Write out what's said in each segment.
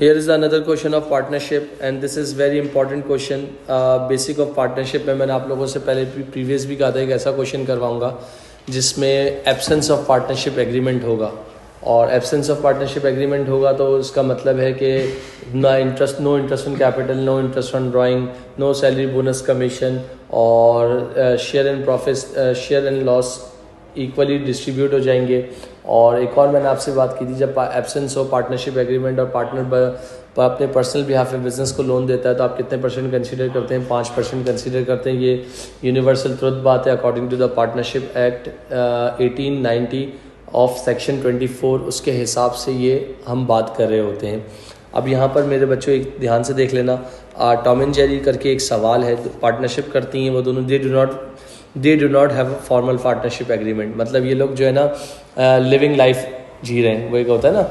Here is another question of partnership and this is very important question. Basic of partnership में मैंने आप लोगों से पहले प्रीवियस भी कहा था एक ऐसा क्वेश्चन करवाऊंगा जिसमें एब्सेंस ऑफ पार्टनरशिप एग्रीमेंट होगा, और एब्सेंस ऑफ पार्टनरशिप एग्रीमेंट होगा तो इसका मतलब है कि no interest on capital, no interest on drawing, no salary bonus commission, और share and profit share and loss equally distribute हो जाएंगे। और एक और मैंने आपसे बात की थी, जब एब्सेंस हो पार्टनरशिप एग्रीमेंट और पार्टनर अपने पर्सनल बिहाफ पे बिजनेस को लोन देता है तो आप कितने % कंसीडर करते हैं? 5% कंसीडर करते हैं। ये यूनिवर्सल ट्रुथ बात है according to the partnership act 1890 of section 24, उसके हिसाब से ये हम बात कर रहे होते हैं। अब यहाँ पर मेरे बच्चों एक ध्यान से देख लेना, टॉम एंड जेरी करके एक सवाल है, पार्टनरशिप करती हैं वो दोनों, they do not have a formal partnership agreement. मतलब ये लोग जो है ना लिविंग लाइफ जी रहे हैं, वो एक होता है ना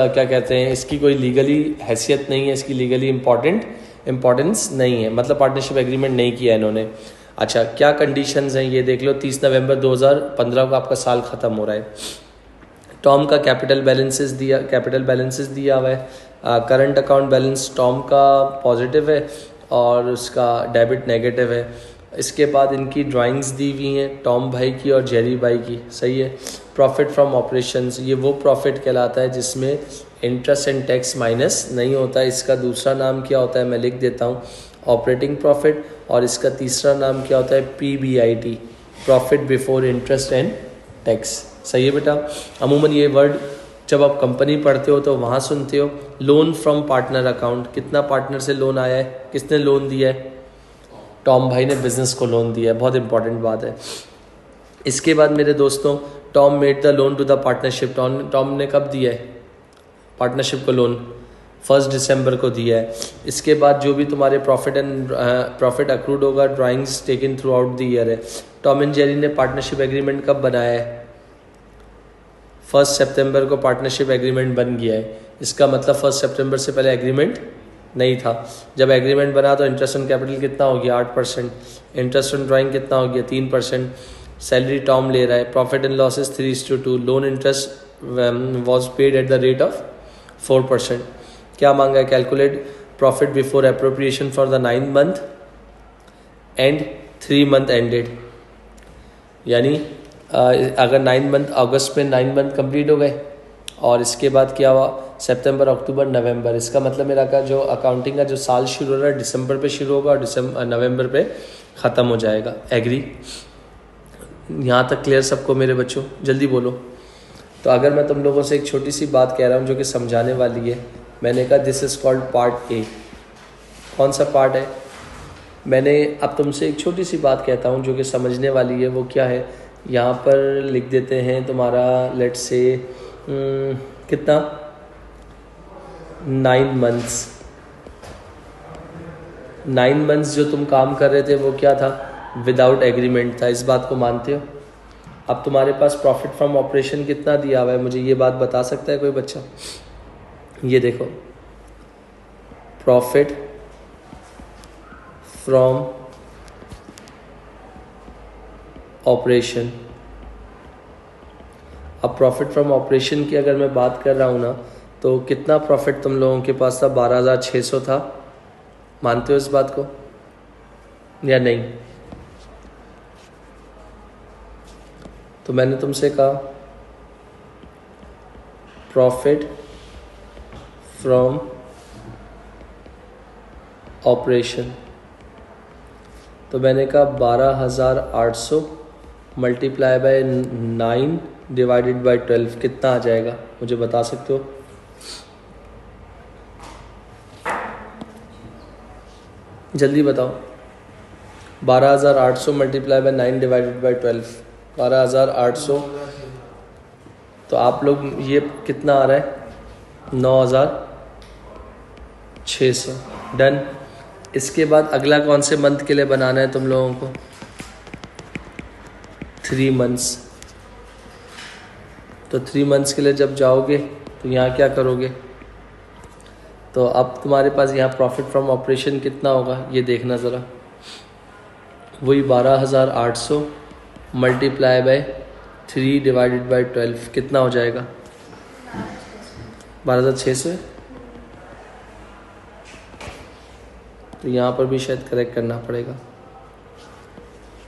क्या कहते हैं, इसकी कोई लीगली हैसियत नहीं है, इसकी लीगली इम्पोर्टेंस नहीं है, मतलब पार्टनरशिप एग्रीमेंट नहीं किया है इन्होंने। अच्छा, क्या कंडीशंस हैं ये देख लो। 30 नवंबर 2015 को आपका साल ख़त्म हो रहा है। टॉम का कैपिटल बैलेंसेस दिया हुआ है। करंट अकाउंट बैलेंस टॉम का पॉजिटिव है और उसका डेबिट नेगेटिव है। इसके बाद इनकी ड्राइंग्स दी हुई हैं टॉम भाई की और जेरी भाई की, सही है। प्रॉफिट फ्रॉम ऑपरेशंस, ये वो प्रॉफिट कहलाता है जिसमें इंटरेस्ट एंड टैक्स माइनस नहीं होता है। इसका दूसरा नाम क्या होता है मैं लिख देता हूँ, ऑपरेटिंग प्रॉफिट, और इसका तीसरा नाम क्या होता है, PBIT, profit before interest and tax. सही है बेटा। अमूमन ये वर्ड जब आप कंपनी पढ़ते हो तो वहाँ सुनते हो। लोन फ्रॉम पार्टनर अकाउंट, कितना पार्टनर से लोन आया है, किसने लोन दिया है? टॉम भाई ने बिजनेस को लोन दिया है, बहुत इंपॉर्टेंट बात है। इसके बाद मेरे दोस्तों, Tom made the loan to the partnership, Tom ने कब दिया है पार्टनरशिप को लोन? 1 दिसंबर को दिया है। इसके बाद जो भी तुम्हारे प्रॉफिट अक्रूड होगा, drawings taken through out the year है। टॉम एंड जेरी ने पार्टनरशिप एग्रीमेंट कब बनाया है? 1 सितंबर को पार्टनरशिप एग्रीमेंट बन गया है। इसका मतलब 1 सितंबर से पहले एग्रीमेंट नहीं था। जब एग्रीमेंट बना तो इंटरेस्ट ऑन कैपिटल कितना हो गया? 8%। इंटरेस्ट ऑन ड्राइंग कितना हो गया? 3%। सैलरी टॉम ले रहा है। Profit and losses 3:2। Loan interest was paid at the rate of 4%। क्या मांगा है? Calculate profit before appropriation for the 9 month and 3 month ended. यानी अगर 9 मंथ, अगस्त में 9 मंथ कंप्लीट हो गए और इसके बाद क्या हुआ, सितंबर, अक्टूबर, नवंबर, इसका मतलब मेरा का जो अकाउंटिंग का जो साल शुरू हो रहा है दिसंबर पे शुरू होगा और नवंबर पे ख़त्म हो जाएगा। एग्री? यहाँ तक क्लियर सबको मेरे बच्चों? जल्दी बोलो। तो अगर मैं तुम लोगों से एक छोटी सी बात कह रहा हूँ जो कि समझाने वाली है, मैंने कहा this is called part A. कौन सा पार्ट है? मैंने अब तुमसे एक छोटी सी बात कहता हूँ जो कि समझने वाली है। वो क्या है, यहाँ पर लिख देते हैं तुम्हारा, लेट्स से कितना, 9 मंथ्स। 9 मंथ्स जो तुम काम कर रहे थे वो क्या था? विदाउट एग्रीमेंट था। इस बात को मानते हो? अब तुम्हारे पास प्रॉफिट फ्रॉम ऑपरेशन कितना दिया हुआ है, मुझे ये बात बता सकता है कोई बच्चा? ये देखो, प्रॉफिट फ्रॉम ऑपरेशन। अब प्रॉफिट फ्रॉम ऑपरेशन की अगर मैं बात कर रहा हूँ ना, तो कितना प्रॉफिट तुम लोगों के पास था? 12,600 था। मानते हो इस बात को या नहीं? तो मैंने तुमसे कहा प्रॉफिट फ्रॉम ऑपरेशन, तो मैंने कहा 12,800 मल्टीप्लाई बाय 9 डिवाइडेड बाय 12 कितना आ जाएगा, मुझे बता सकते हो? जल्दी बताओ। 12,800 मल्टीप्लाई बाय 9 डिवाइडेड बाय 12, 12,800। तो आप लोग ये कितना आ रहा है? 9,600। डन। इसके बाद अगला कौन से मंथ के लिए बनाना है तुम लोगों को? 3 मंथ्स। तो 3 मंथ्स के लिए जब जाओगे तो यहाँ क्या करोगे? तो अब तुम्हारे पास यहाँ प्रॉफिट फ्रॉम ऑपरेशन कितना होगा ये देखना ज़रा। वही 12,800 मल्टीप्लाई बाय 3 डिवाइडेड बाय 12 कितना हो जाएगा? 12,600। तो यहाँ पर भी शायद करेक्ट करना पड़ेगा।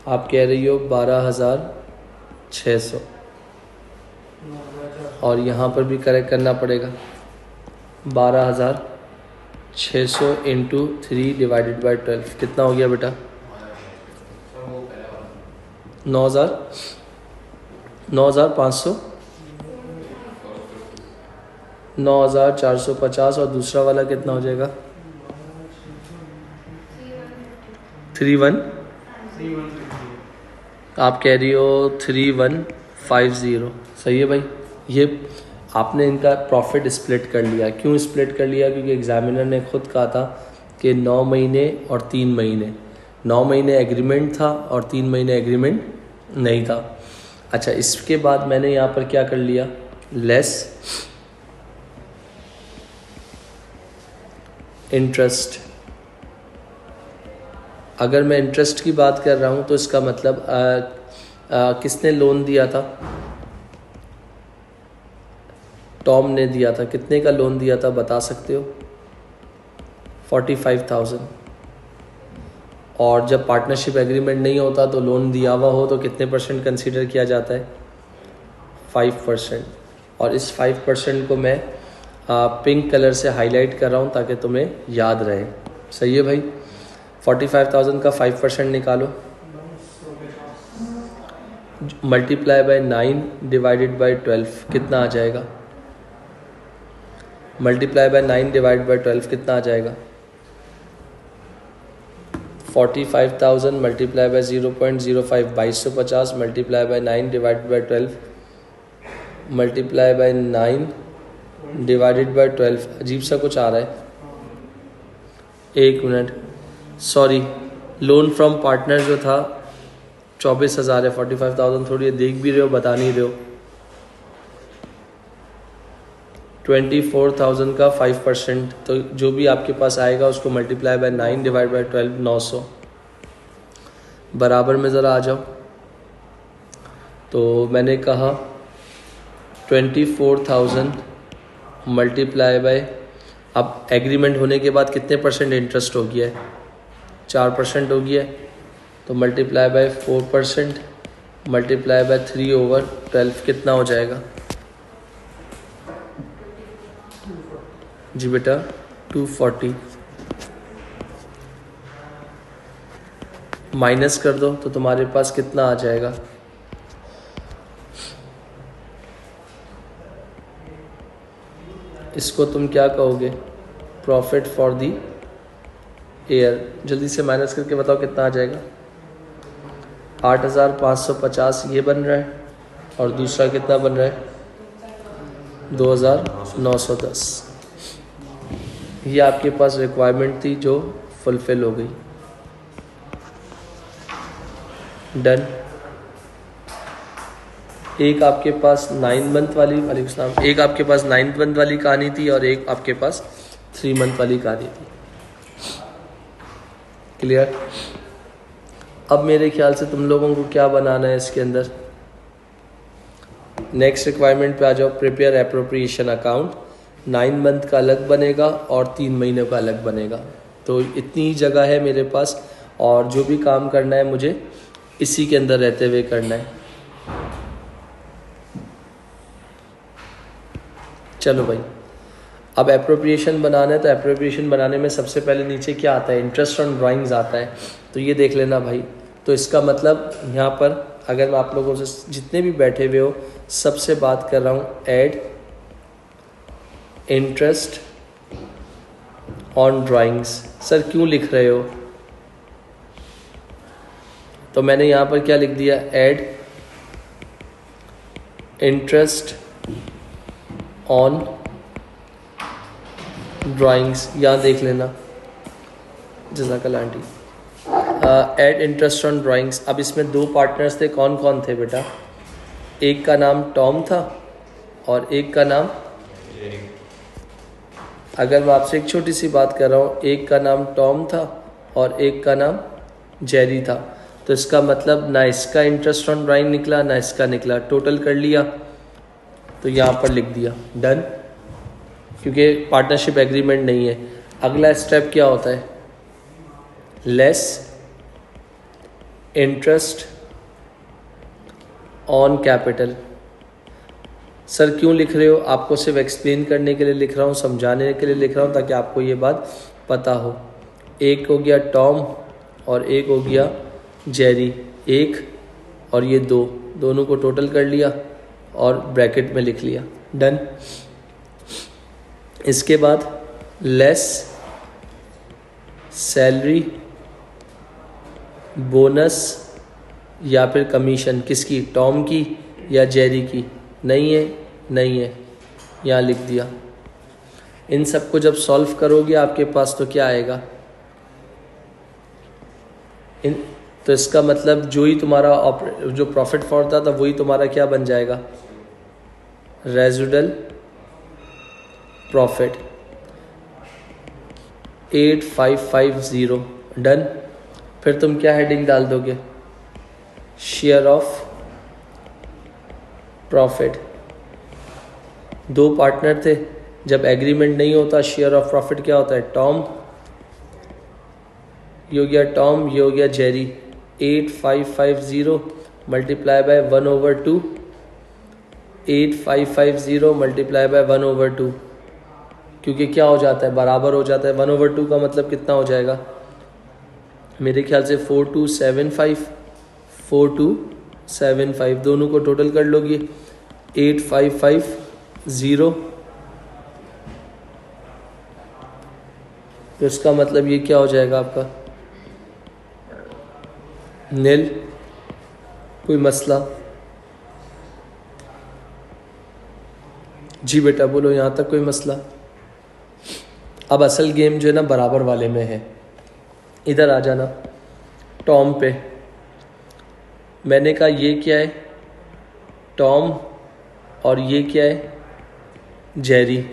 आप कह रही हो 12,600 और यहाँ पर भी करेक्ट करना पड़ेगा 12,600 इंटू 3 डिवाइडेड बाई 12 कितना हो गया बेटा? 9,500 9,450 और दूसरा वाला कितना हो जाएगा? 31 आप कह रही हो 3150। सही है भाई। ये आपने इनका प्रॉफिट स्प्लिट कर लिया। क्यों स्प्लिट कर लिया? क्योंकि एग्जामिनर ने खुद कहा था कि 9 महीने और 3 महीने, 9 महीने एग्रीमेंट था और 3 महीने एग्रीमेंट नहीं था। अच्छा, इसके बाद मैंने यहाँ पर क्या कर लिया? Less interest. अगर मैं इंटरेस्ट की बात कर रहा हूँ तो इसका मतलब किसने लोन दिया था? टॉम ने दिया था। कितने का लोन दिया था बता सकते हो? 45,000। और जब पार्टनरशिप एग्रीमेंट नहीं होता तो लोन दिया हुआ हो तो कितने परसेंट कंसीडर किया जाता है? 5%। और इस 5% को मैं पिंक कलर से हाईलाइट कर रहा हूँ ताकि तुम्हें याद रहे। सही है भाई। 45,000 का 5% निकालो, मल्टीप्लाई बाय 9 डिवाइडेड बाय 12 कितना आ जाएगा? मल्टीप्लाई बाय 9 डिवाइड बाय 12 कितना आ जाएगा? 45,000 multiply by 0.05 2250 multiply by 9 divided by 12 multiply by 9 divided by 12। अजीब सा कुछ आ रहा है। एक minute, sorry, loan from partner जो था 24,000 है। 45,000 थोड़ी देख भी रहे हो, बता नहीं रहे हो। 24,000 का 5%, तो जो भी आपके पास आएगा उसको मल्टीप्लाई बाय 9 डिवाइड बाय 12 900। बराबर में ज़रा आ जाओ। तो मैंने कहा 24,000 मल्टीप्लाई बाय, अब एग्रीमेंट होने के बाद कितने परसेंट इंटरेस्ट हो गया है? 4% हो गया है। तो मल्टीप्लाई बाय 4% मल्टीप्लाई बाय 3/12 कितना हो जाएगा? जी बेटा 240। माइनस कर दो तो तुम्हारे पास कितना आ जाएगा? इसको तुम क्या कहोगे? Profit for the year. जल्दी से माइनस करके बताओ कितना आ जाएगा? 8,550 ये बन रहा है और दूसरा कितना बन रहा है? 2,910। ये आपके पास रिक्वायरमेंट थी जो फुलफिल हो गई। डन। एक आपके पास 9 मंथ वाली, वालेकुम, एक आपके पास 9 मंथ वाली कहानी थी और एक आपके पास 3 मंथ वाली कहानी थी। क्लियर? अब मेरे ख्याल से तुम लोगों को क्या बनाना है इसके अंदर? नेक्स्ट रिक्वायरमेंट पे आ जाओ। Prepare appropriation account. 9 मंथ का अलग बनेगा और 3 महीने का अलग बनेगा। तो इतनी ही जगह है मेरे पास और जो भी काम करना है मुझे इसी के अंदर रहते हुए करना है। चलो भाई, अब एप्रोप्रिएशन बनाना है तो एप्रोप्रिएशन बनाने में सबसे पहले नीचे क्या आता है? इंटरेस्ट ऑन ड्राइंग्स आता है। तो ये देख लेना भाई। तो इसका मतलब यहाँ पर अगर मैं आप लोगों से जितने भी बैठे हुए हो सबसे बात कर रहा हूँ, add interest on drawings. Sir क्यों लिख रहे हो? तो मैंने यहाँ पर क्या लिख दिया? Add interest on drawings. यहाँ देख लेना। जज़ाकल्लाह aunty. Add interest on drawings. अब इसमें 2 पार्टनर्स थे। कौन कौन थे बेटा? एक का नाम टॉम था और एक का नाम, अगर मैं आपसे एक छोटी सी बात कर रहा हूँ, एक का नाम टॉम था और एक का नाम जेरी था। तो इसका मतलब ना इसका इंटरेस्ट ऑन ड्राइंग निकला ना इसका निकला, टोटल कर लिया तो यहाँ पर लिख दिया डन, क्योंकि पार्टनरशिप एग्रीमेंट नहीं है। अगला स्टेप क्या होता है? Less interest on capital. Sir क्यों लिख रहे हो? आपको सिर्फ एक्सप्लेन करने के लिए लिख रहा हूँ, समझाने के लिए लिख रहा हूँ ताकि आपको ये बात पता हो। एक हो गया टॉम और एक हो गया जेरी, एक और ये दो, दोनों को टोटल कर लिया और ब्रैकेट में लिख लिया, डन। इसके बाद लेस सैलरी, बोनस या फिर कमीशन, किसकी? टॉम की या जेरी की? नहीं है, नहीं है, यहाँ लिख दिया। इन सबको जब सॉल्व करोगे आपके पास तो क्या आएगा? तो इसका मतलब जो ही तुम्हारा जो प्रॉफिट फॉर था वही तुम्हारा क्या बन जाएगा? Residual profit 8550, done. फिर तुम क्या हेडिंग डाल दोगे? Share of profit. दो पार्टनर थे, जब एग्रीमेंट नहीं होता शेयर ऑफ प्रॉफिट क्या होता है? टॉम, ये हो गया टॉम, ये हो गया Jerry. 8550 multiply by 1/2, 8550 multiply by 1/2, क्योंकि क्या हो जाता है? बराबर हो जाता है। 1/2 का मतलब कितना हो जाएगा? मेरे ख्याल से 4275, 4275, दोनों को टोटल कर लोगे 8550, तो इसका मतलब ये क्या हो जाएगा आपका? नील। कोई मसला? जी बेटा बोलो, यहाँ तक कोई मसला? अब असल गेम जो है ना बराबर वाले में है। इधर आ जाना टॉम पे। मैंने कहा ये क्या है? टॉम, और ये क्या है? जेरी।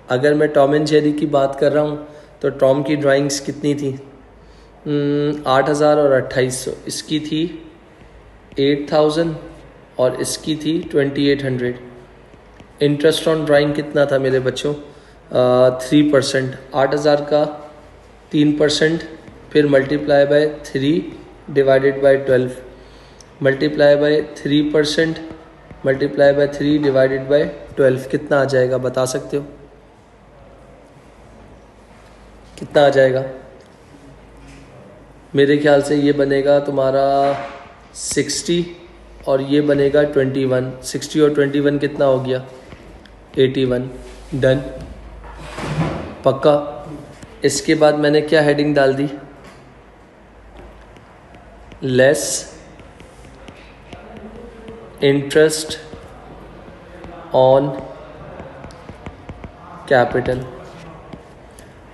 अगर मैं टॉम एंड जेरी की बात कर रहा हूँ तो टॉम की ड्राइंग्स कितनी थी? 8000 और 2800। इसकी थी 8000 और इसकी थी 2800। इंटरेस्ट ऑन ड्राइंग कितना था मेरे बच्चों? 3%। 8000 का 3%, फिर multiply by 3 divided by 12, multiply by 3%, multiply by 3 divided by 12, कितना आ जाएगा बता सकते हो? कितना आ जाएगा? मेरे ख्याल से ये बनेगा तुम्हारा 60 और ये बनेगा 21। 60 और 21 कितना हो गया? 81, डन। पक्का? इसके बाद मैंने क्या हेडिंग डाल दी? Less interest on capital.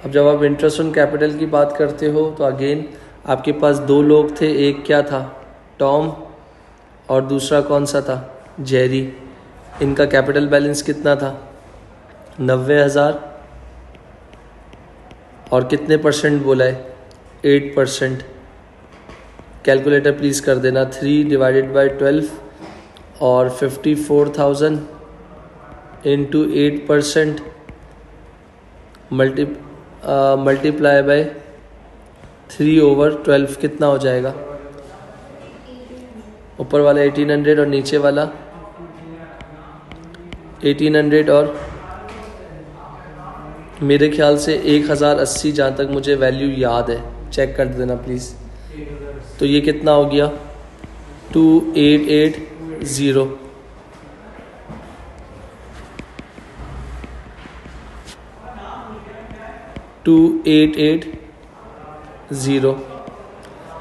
अब जब आप इंटरेस्ट ऑन कैपिटल की बात करते हो तो अगेन आपके पास दो लोग थे, एक क्या था? टॉम, और दूसरा कौन सा था? जेरी। इनका कैपिटल बैलेंस कितना था? 90,000, और कितने परसेंट बोला है? 8%। कैलकुलेटर प्लीज़ कर देना। 3 डिवाइडेड बाय 12 और 54,000 इंटू 8% मल्टीप्लाई बाय 3/12, कितना हो जाएगा? ऊपर वाला 1800 और नीचे वाला 1800, और मेरे ख्याल से 1080 जहाँ तक मुझे वैल्यू याद है, चेक कर देना प्लीज़। तो ये कितना हो गया? 2880।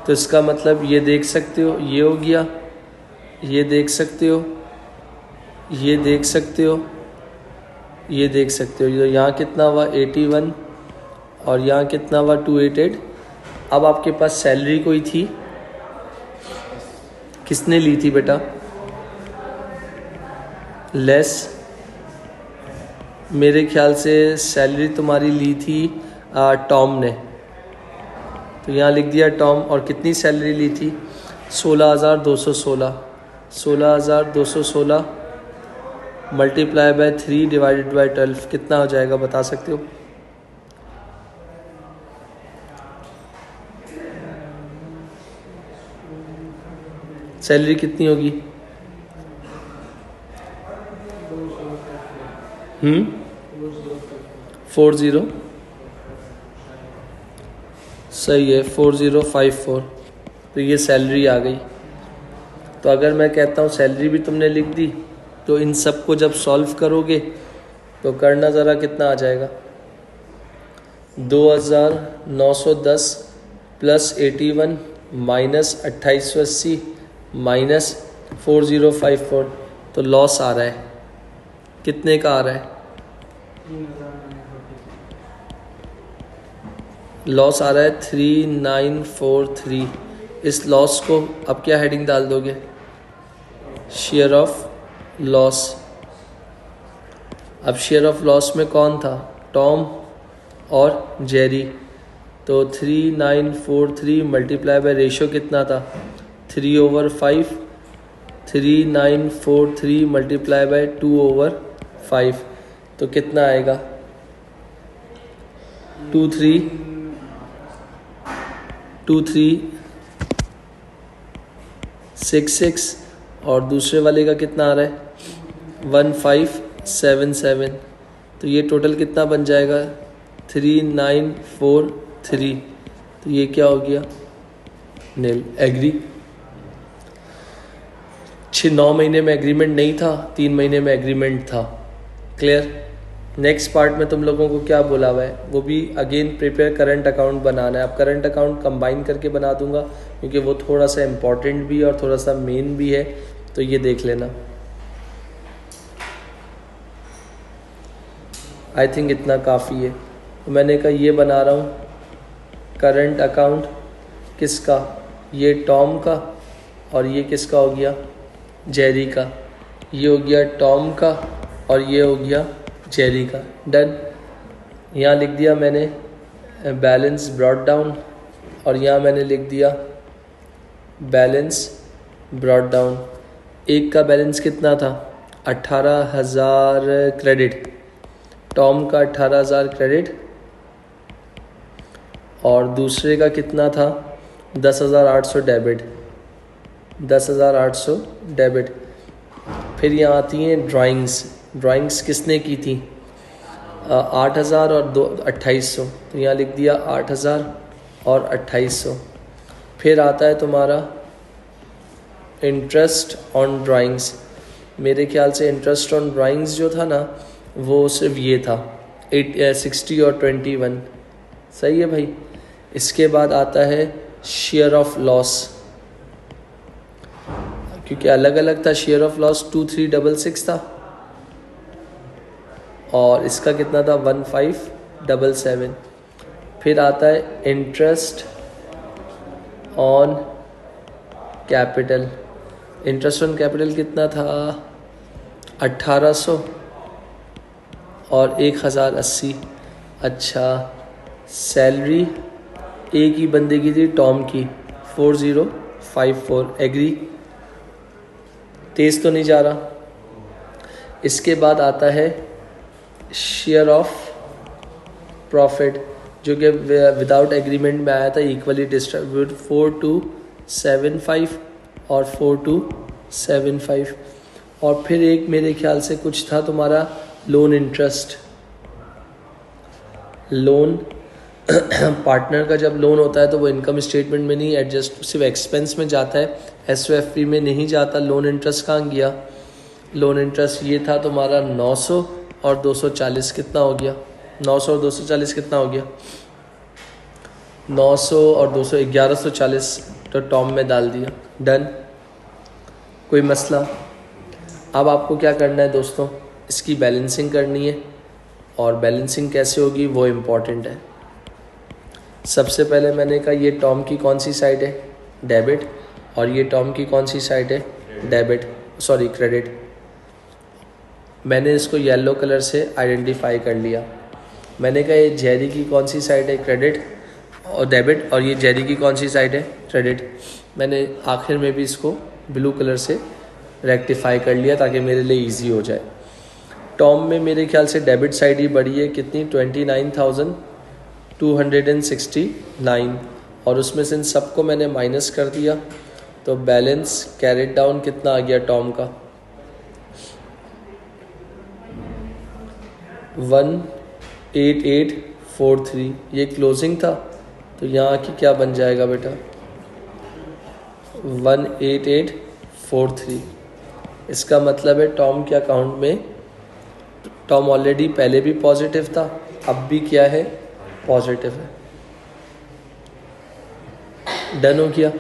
तो इसका मतलब ये देख सकते हो, ये हो गया, ये देख सकते हो, ये देख सकते हो, ये देख सकते हो। यहाँ कितना हुआ? 81, और यहाँ कितना हुआ? 288। अब आपके पास सैलरी कोई थी, किसने ली थी बेटा? लेस, मेरे ख्याल से सैलरी तुम्हारी ली थी टॉम ने, तो यहाँ लिख दिया टॉम। और कितनी सैलरी ली थी? 16,216। 16,216 मल्टीप्लाई बाय 3 डिवाइडेड बाय 12, कितना हो जाएगा बता सकते हो? सैलरी कितनी होगी? 40, सही है, 4054। तो ये सैलरी आ गई। तो अगर मैं कहता हूँ सैलरी भी तुमने लिख दी, तो इन सब को जब सॉल्व करोगे तो करना ज़रा कितना आ जाएगा, 2910 प्लस 81 माइनस 2880 माइनस 4054। तो लॉस आ रहा है, कितने का आ रहा है? लॉस आ रहा है 3943। इस लॉस को अब क्या हेडिंग डाल दोगे? Share of loss. अब शेयर ऑफ लॉस में कौन था? टॉम और जेरी। तो 3943 मल्टीप्लाई बाय रेशियो कितना था? 3/5। 3943 मल्टीप्लाई बाय 2/5 तो कितना आएगा? 2366। और दूसरे वाले का कितना आ रहा है? 1577। तो ये टोटल कितना बन जाएगा? 3943। तो ये क्या हो गया? नील। एग्री। 9 महीने में एग्रीमेंट नहीं था, 3 महीने में एग्रीमेंट था। क्लियर? नेक्स्ट पार्ट में तुम लोगों को क्या बोला हुआ है, वो भी अगेन प्रिपेयर करंट अकाउंट बनाना है। अब करंट अकाउंट कंबाइन करके बना दूंगा क्योंकि वो थोड़ा सा इम्पॉर्टेंट भी है और थोड़ा सा मेन भी है, तो ये देख लेना। आई थिंक इतना काफ़ी है। तो मैंने कहा ये बना रहा हूँ करंट अकाउंट किसका? ये टॉम का, और ये किसका हो गया? जेरी का। ये हो गया टॉम का और ये हो गया जेरी का। डन। यहाँ लिख दिया मैंने बैलेंस ब्रॉट डाउन, और यहाँ मैंने लिख दिया बैलेंस ब्रॉट डाउन। एक का बैलेंस कितना था? 18,000 क्रेडिट, टॉम का 18,000 क्रेडिट, और दूसरे का कितना था? 10,800 डेबिट। 10,800 डेबिट। फिर यहाँ आती हैं ड्राइंग्स। ड्राइंग्स किसने की थी? 8,000 और 2800। तो यहाँ लिख दिया 8,000 और 2800। फिर आता है तुम्हारा इंटरेस्ट ऑन ड्राइंग्स। मेरे ख्याल से इंटरेस्ट ऑन ड्राइंग्स जो था ना, वो सिर्फ ये था 60 और 21। सही है भाई। इसके बाद आता है शेयर ऑफ लॉस, क्योंकि अलग अलग था। शेयर ऑफ लॉस 2366 था, और इसका कितना था? 1577। फिर आता है interest on capital. Interest on capital कितना था? 1800 और 1080। अच्छा, सैलरी एक ही बंदे की थी, टॉम की, 4054। एग्री? तेज तो नहीं जा रहा। इसके बाद आता है शेयर ऑफ प्रॉफिट, जो कि विदाउट एग्रीमेंट में आया था, इक्वली डिस्ट्रीब्यूट 4275 और 4275। और फिर एक मेरे ख्याल से कुछ था तुम्हारा लोन इंटरेस्ट। लोन पार्टनर का जब लोन होता है तो वो इनकम स्टेटमेंट में नहीं एडजस्ट, सिर्फ एक्सपेंस में जाता है, एसओएफपी में नहीं जाता। लोन इंटरेस्ट कहाँ गया? लोन इंटरेस्ट ये था तुम्हारा 900 और 240। कितना हो गया? 900 और 240 कितना हो गया? 900 और 200 1140। तो टॉम में डाल दिया। डन। कोई मसला? अब आपको क्या करना है दोस्तों, इसकी बैलेंसिंग करनी है, और बैलेंसिंग कैसे होगी वो इम्पॉर्टेंट है। सबसे पहले मैंने कहा ये टॉम की कौन सी साइड है? डेबिट। और ये टॉम की कौन सी साइड है? Debit, sorry credit. मैंने इसको येलो कलर से आइडेंटिफाई कर लिया। मैंने कहा ये जेरी की कौन सी साइड है? क्रेडिट और डेबिट। और ये जेरी की कौन सी साइड है? क्रेडिट। मैंने आखिर में भी इसको ब्लू कलर से रेक्टिफाई कर लिया ताकि मेरे लिए इजी हो जाए। टॉम में मेरे ख्याल से डेबिट साइड ही बड़ी है। कितनी? 29,269। और उसमें से इन सबको मैंने माइनस कर दिया, तो बैलेंस कैरेट डाउन कितना आ गया टॉम का 18843, ये क्लोजिंग था तो यहाँ की क्या बन जाएगा बेटा 18843। इसका मतलब है टॉम के अकाउंट में, टॉम ऑलरेडी पहले भी पॉजिटिव था, अब भी क्या है पॉजिटिव है। डन हो गया।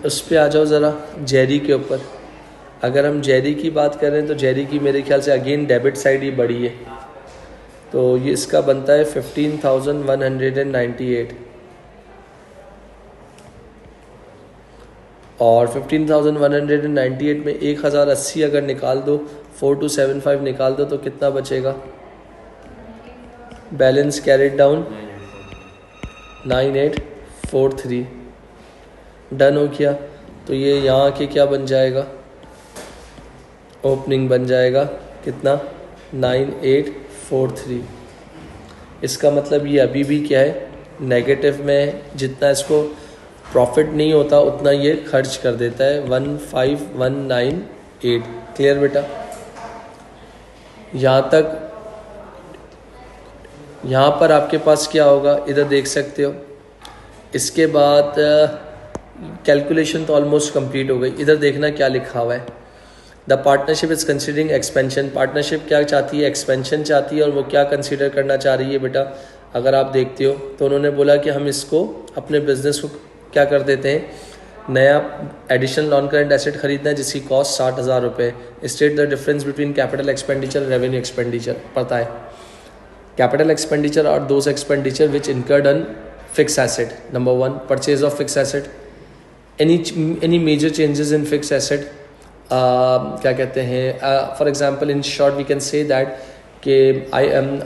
उस पर आ जाओ ज़रा जेरी के ऊपर। अगर हम जेरी की बात करें तो जेरी की मेरे ख्याल से अगेन डेबिट साइड ही बड़ी है, तो ये इसका बनता है 15,198 और 15,198 में 1,080 अगर निकाल दो, 4275 निकाल दो तो कितना बचेगा। Balance carried down 9843। डन हो गया। तो ये यहाँ के क्या बन जाएगा, ओपनिंग बन जाएगा कितना 9843। इसका मतलब ये अभी भी क्या है नेगेटिव में है, जितना इसको प्रॉफिट नहीं होता उतना ये खर्च कर देता है 15198। क्लियर बेटा। यहाँ तक, यहाँ पर आपके पास क्या होगा इधर देख सकते हो। इसके बाद कैलकुलेशन तो ऑलमोस्ट कंप्लीट हो गई। इधर देखना क्या लिखा हुआ है, the partnership is considering expansion. Partnership क्या चाहती है, एक्सपेंशन चाहती है, और वो क्या कंसिडर करना चाह रही है बेटा। अगर आप देखते हो तो उन्होंने बोला कि हम इसको अपने बिजनेस को क्या कर देते हैं, नया एडिशनल नॉन करेंट एसेट खरीदना है जिसकी कॉस्ट 60,000 रुपये। State the difference between capital expenditure revenue expenditure. पता है capital expenditure are those expenditure which incurred on fix asset. Number 1 purchase of fix asset, any major changes in fix asset, क्या कहते हैं, for example in short we can say that कि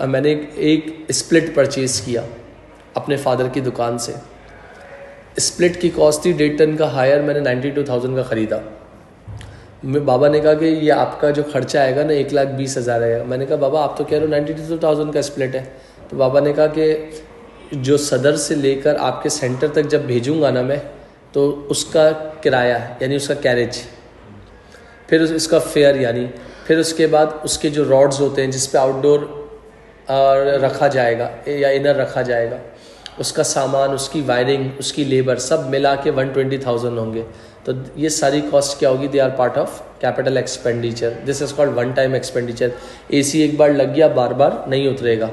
मैंने एक split purchase किया अपने father की दुकान से। स्प्लिट की कॉस्ट थी 1.5 टन का हायर, मैंने 92,000 का ख़रीदा। बाबा ने कहा कि ये आपका जो खर्चा आएगा ना 1,20,000 आएगा। मैंने कहा बाबा आप तो कह रहे हो 92,000 का स्प्लिट है। तो बाबा ने कहा कि जो सदर से लेकर आपके सेंटर तक जब भेजूंगा ना मैं, तो उसका किराया यानी उसका कैरेज, फिर इसका फेयर, यानी फिर उसके बाद उसके जो रॉड्स होते हैं जिस पे आउटडोर रखा जाएगा या इनर रखा जाएगा, उसका सामान, उसकी वायरिंग, उसकी लेबर, सब मिला के 120,000 होंगे। तो ये सारी कॉस्ट क्या होगी, they are part of capital expenditure. This is called one time expenditure. AC एक बार लग गया बार बार नहीं उतरेगा,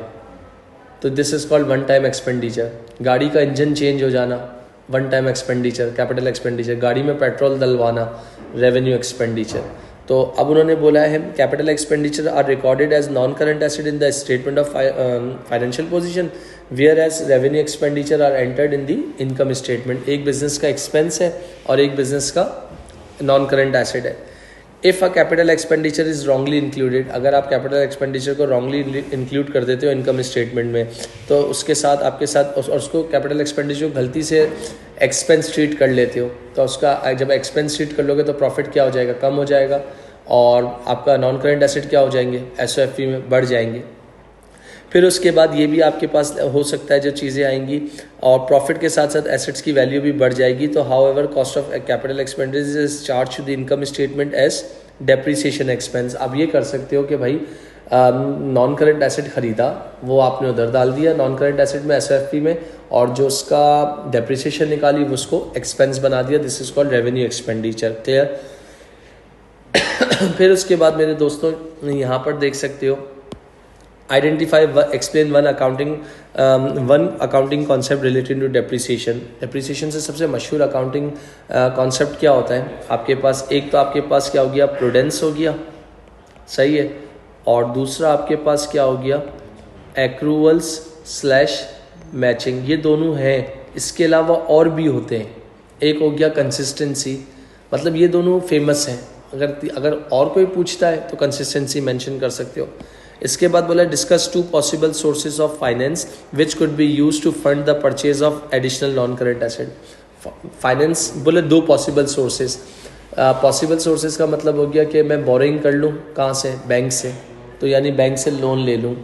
तो this is called one time expenditure. गाड़ी का इंजन चेंज हो जाना one time expenditure, capital expenditure. गाड़ी में पेट्रोल डलवाना रेवेन्यू एक्सपेंडिचर। तो अब उन्होंने बोला है capital expenditure are recorded as non current asset in the statement of financial position, whereas revenue expenditure are entered in the income statement. एक business का एक्सपेंस है और एक बिजनेस का नॉन करंट एसेट है। If a capital expenditure is wrongly included, अगर आप capital expenditure को रॉन्गली इंक्लूड कर देते हो इनकम स्टेटमेंट में, तो उसके साथ आपके साथ और उसको कैपिटल एक्सपेंडिचर गलती से एक्सपेंस ट्रीट कर लेते हो, तो उसका जब एक्सपेंस ट्रीट कर लोगे तो प्रॉफिट क्या हो जाएगा, कम हो जाएगा, और आपका नॉन करेंट एसेट क्या हो जाएंगे, एसओएफपी में बढ़ जाएंगे। फिर उसके बाद ये भी आपके पास हो सकता है जो चीज़ें आएंगी, और प्रॉफिट के साथ साथ एसेट्स की वैल्यू भी बढ़ जाएगी। तो however cost of capital expenditure is charge to the income statement as depreciation expense. आप ये कर सकते हो कि भाई नॉन करेंट एसेट खरीदा, वो आपने उधर डाल दिया नॉन करेंट एसेट में एसओएफपी में, और जो उसका डेप्रिसिएशन निकाली वो उसको एक्सपेंस बना दिया। This is called revenue expenditure. Clear. फिर उसके बाद मेरे दोस्तों यहाँ पर देख सकते हो, identify explain one accounting concept related to depreciation. Depreciation से सबसे मशहूर अकाउंटिंग कॉन्सेप्ट क्या होता है आपके पास, एक तो आपके पास क्या हो गया, प्रूडेंस हो गया, सही है, और दूसरा आपके पास क्या हो गया, एक्रूवल्स स्लैश मैचिंग। ये दोनों हैं, इसके अलावा और भी होते हैं। एक हो गया कंसिस्टेंसी, मतलब ये दोनों फेमस हैं, अगर और कोई पूछता है तो कंसिस्टेंसी मेंशन कर सकते हो। इसके बाद बोला discuss 2 possible sources of finance which could be use to fund the purchase of additional non current asset. Finance बोले 2 पॉसिबल सोर्सेज। पॉसिबल सोर्सेज का मतलब हो गया कि मैं बोरिंग कर लूँ, कहाँ से, बैंक से, तो यानी बैंक से लोन ले लूँ।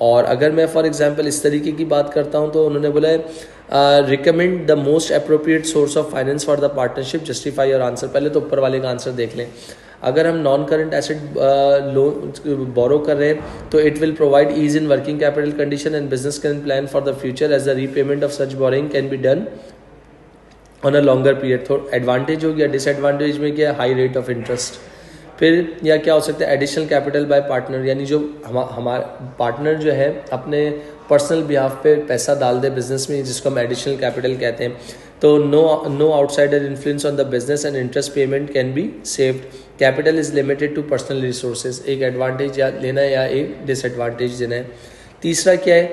और अगर मैं फॉर एग्जांपल इस तरीके की बात करता हूँ तो उन्होंने बोला है recommend the most appropriate source of finance for the partnership, justify your answer. पहले तो ऊपर वाले का आंसर देख लें। अगर हम non current asset loan borrow कर रहे हैं तो it will provide ease in working capital condition and business can plan for the future as the repayment of such borrowing can be done on a longer period. थोड़ा advantage हो गया, disadvantage में क्या, high rate of interest. फिर या क्या हो सकता है, एडिशनल कैपिटल बाय पार्टनर, यानी जो हमारा पार्टनर जो है अपने पर्सनल बिहाफ पे पैसा डाल दे बिजनेस में, जिसको हम एडिशनल कैपिटल कहते हैं। तो no outsider influence on the business and interest payment can be saved. Capital is limited to personal resources, एक एडवांटेज या लेना है या एक डिसएडवांटेज देना है। तीसरा क्या है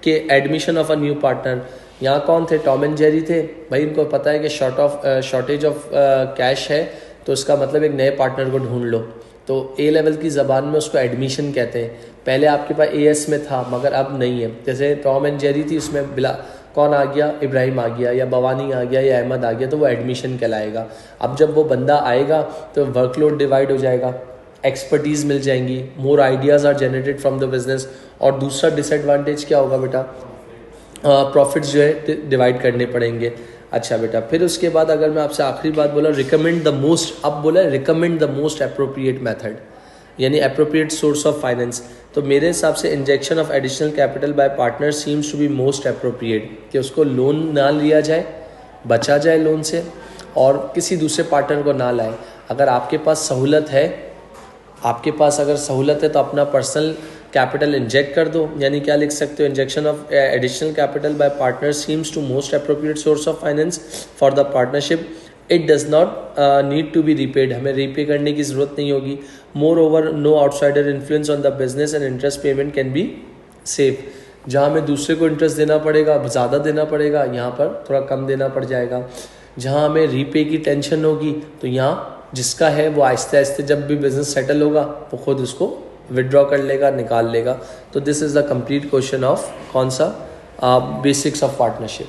कि admission of a new partner. यहाँ कौन थे, टॉम एंड जेरी थे भाई, इनको पता है कि शॉर्टेज ऑफ कैश है, तो इसका मतलब एक नए पार्टनर को ढूंढ लो। तो ए लेवल की ज़बान में उसको एडमिशन कहते हैं। पहले आपके पास एएस में था मगर अब नहीं है। जैसे टॉम एंड जेरी थी, उसमें बिला कौन आ गया, इब्राहिम आ गया या भवानी आ गया या अहमद आ गया, तो वो एडमिशन कहलाएगा। अब जब वो बंदा आएगा तो वर्कलोड डिवाइड हो जाएगा, एक्सपर्टीज़ मिल जाएंगी, more ideas are generated from the business. और दूसरा डिसएडवांटेज क्या होगा बेटा, प्रॉफिट्स जो है डिवाइड करने पड़ेंगे। अच्छा बेटा, फिर उसके बाद अगर मैं आपसे आखिरी बात बोला, रिकमेंड द मोस्ट, अब बोला recommend the most appropriate method, यानी अप्रोप्रिएट सोर्स ऑफ फाइनेंस। तो मेरे हिसाब से injection of additional capital by partner seems to be most appropriate, कि उसको लोन ना लिया जाए, बचा जाए लोन से, और किसी दूसरे पार्टनर को ना लाए। अगर आपके पास सहूलत है, आपके पास अगर सहूलत है तो अपना पर्सनल कैपिटल इंजेक्ट कर दो। यानी क्या लिख सकते हो, injection of additional capital by partner seems to most appropriate source of finance for the partnership. It does not need to be repaid, हमें रीपे करने की ज़रूरत नहीं होगी। Moreover no outsider influence on the business and interest payment can be safe. जहाँ हमें दूसरे को इंटरेस्ट देना पड़ेगा, ज़्यादा देना पड़ेगा, यहाँ पर थोड़ा कम देना पड़ जाएगा। जहाँ हमें रीपे की टेंशन होगी तो यहाँ जिसका है वो आहिस्ते आहिस्ते जब भी बिजनेस सेटल होगा वो खुद उसको विड्रॉ कर लेगा, निकाल लेगा। तो this is the complete question of कौन सा, बेसिक्स ऑफ पार्टनरशिप।